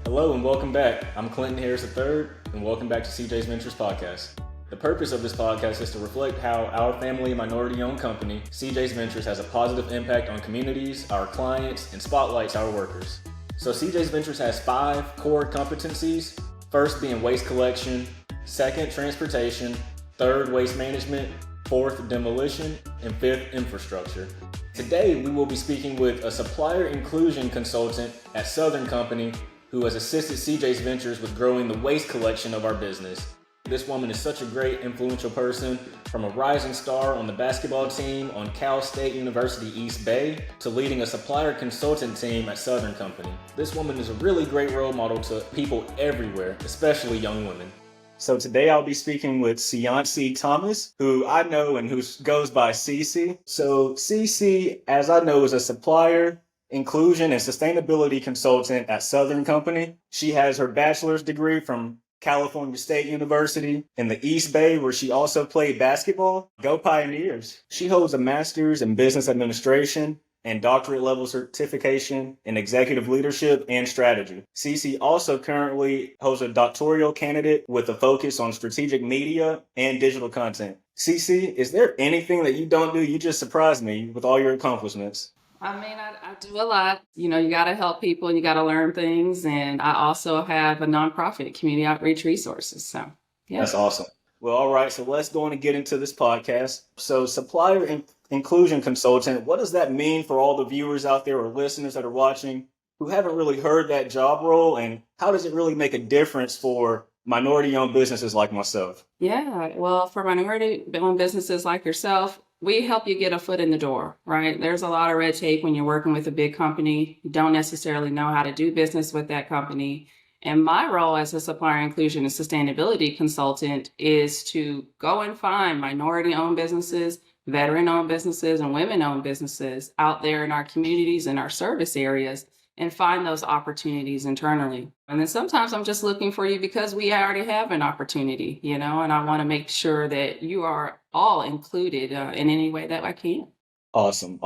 Hello and welcome back. I'm Clinton Harris III, and welcome back to CJ's Ventures Podcast. The purpose of this podcast is to reflect how our family and minority-owned company, CJ's Ventures, has a positive impact on communities, our clients, and spotlights our workers. So CJ's Ventures has 5 core competencies, first being waste collection, second, transportation, third, waste management, fourth, demolition, and fifth, infrastructure. Today, we will be speaking with a supplier inclusion consultant at Southern Company who has assisted CJ's Ventures with growing the waste collection of our business. This woman is such a great, influential person, from a rising star on the basketball team on Cal State University East Bay to leading a supplier consultant team at Southern Company. This woman is a really great role model to people everywhere, especially young women. So today I'll be speaking with Cici Thomas, who I know and who goes by Cici. So Cici, as I know, is a supplier inclusion and sustainability consultant at Southern Company. She has her bachelor's degree from California State University in the East Bay, where she also played basketball. Go Pioneers! She holds a master's in business administration and doctorate level certification in executive leadership and strategy. Cici also currently holds a doctoral candidate with a focus on strategic media and digital content. Cici, is there anything that you don't do? You just surprised me with all your accomplishments. I do a lot. You got to help people and you got to learn things. And I also have a nonprofit, community outreach resources. So, yeah. That's awesome. Well, all right. So let's go on and get into this podcast. So supplier inclusion consultant, what does that mean for all the viewers out there or listeners that are watching who haven't really heard that job role? And how does it really make a difference for minority-owned businesses like myself? Yeah. Well, for minority-owned businesses like yourself, we help you get a foot in the door, right? There's a lot of red tape when you're working with a big company. You don't necessarily know how to do business with that company. And my role as a supplier inclusion and sustainability consultant is to go and find minority-owned businesses, veteran-owned businesses, and women-owned businesses out there in our communities and our service areas and find those opportunities internally. And then sometimes I'm just looking for you because we already have an opportunity, and I want to make sure that you are all included in any way that I can. Awesome.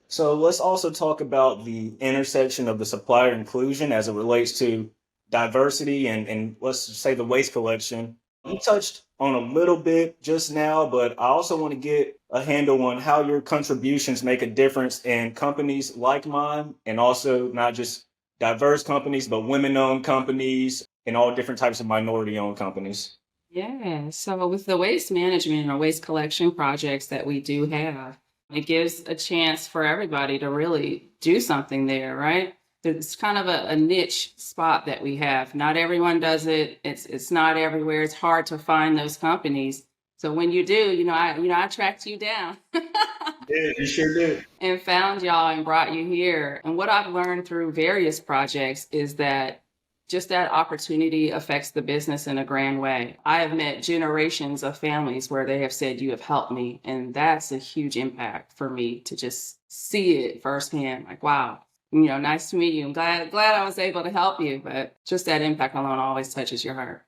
So let's also talk about the intersection of the supplier inclusion as it relates to diversity and let's just say the waste collection. You touched on a little bit just now, but I also want to get a handle on how your contributions make a difference in companies like mine, and also not just diverse companies, but women-owned companies and all different types of minority-owned companies. Yeah, so with the waste management or waste collection projects that we do have, it gives a chance for everybody to really do something there, right? It's kind of a niche spot that we have. Not everyone does it. It's not everywhere. It's hard to find those companies. So when you do, I tracked you down. Yeah, you sure did. And found y'all and brought you here. And what I've learned through various projects is that just that opportunity affects the business in a grand way. I have met generations of families where they have said, you have helped me. And that's a huge impact for me to just see it firsthand. Like, wow. Nice to meet you. I'm glad I was able to help you, but just that impact alone always touches your heart.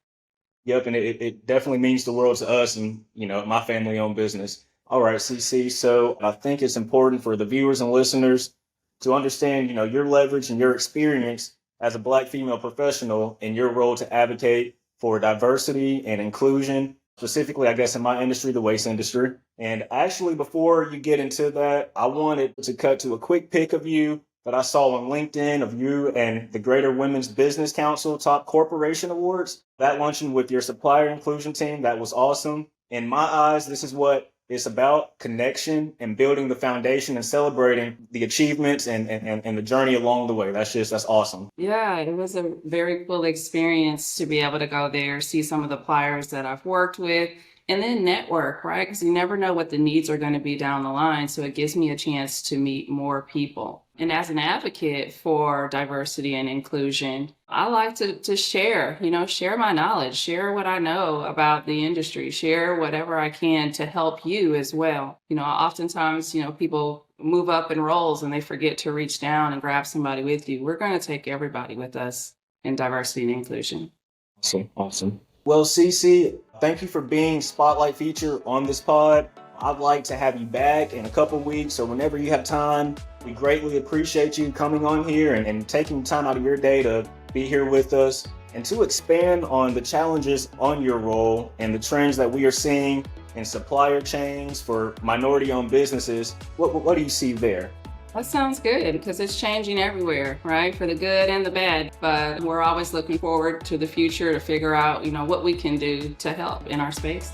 Yep, and it definitely means the world to us and, my family-owned business. All right, Cici, so I think it's important for the viewers and listeners to understand, your leverage and your experience as a Black female professional in your role to advocate for diversity and inclusion, specifically, I guess, in my industry, the waste industry. And actually, before you get into that, I wanted to cut to a quick pic of you that I saw on LinkedIn of you and the Greater Women's Business Council Top Corporation Awards. That luncheon with your supplier inclusion team, that was awesome. In my eyes, this is what it's about: connection and building the foundation and celebrating the achievements and the journey along the way. That's awesome. Yeah, it was a very cool experience to be able to go there, see some of the suppliers that I've worked with, and then network, right? Because you never know what the needs are going to be down the line. So it gives me a chance to meet more people. And as an advocate for diversity and inclusion, I like to share my knowledge, share what I know about the industry, share whatever I can to help you as well. Oftentimes, people move up in roles and they forget to reach down and grab somebody with you. We're going to take everybody with us in diversity and inclusion. Awesome. Well, Cici, thank you for being spotlight feature on this pod. I'd like to have you back in a couple weeks or whenever you have time. We greatly appreciate you coming on here and taking time out of your day to be here with us and to expand on the challenges on your role and the trends that we are seeing in supplier chains for minority-owned businesses. What do you see there? That sounds good because it's changing everywhere, right? For the good and the bad. But we're always looking forward to the future to figure out, what we can do to help in our space.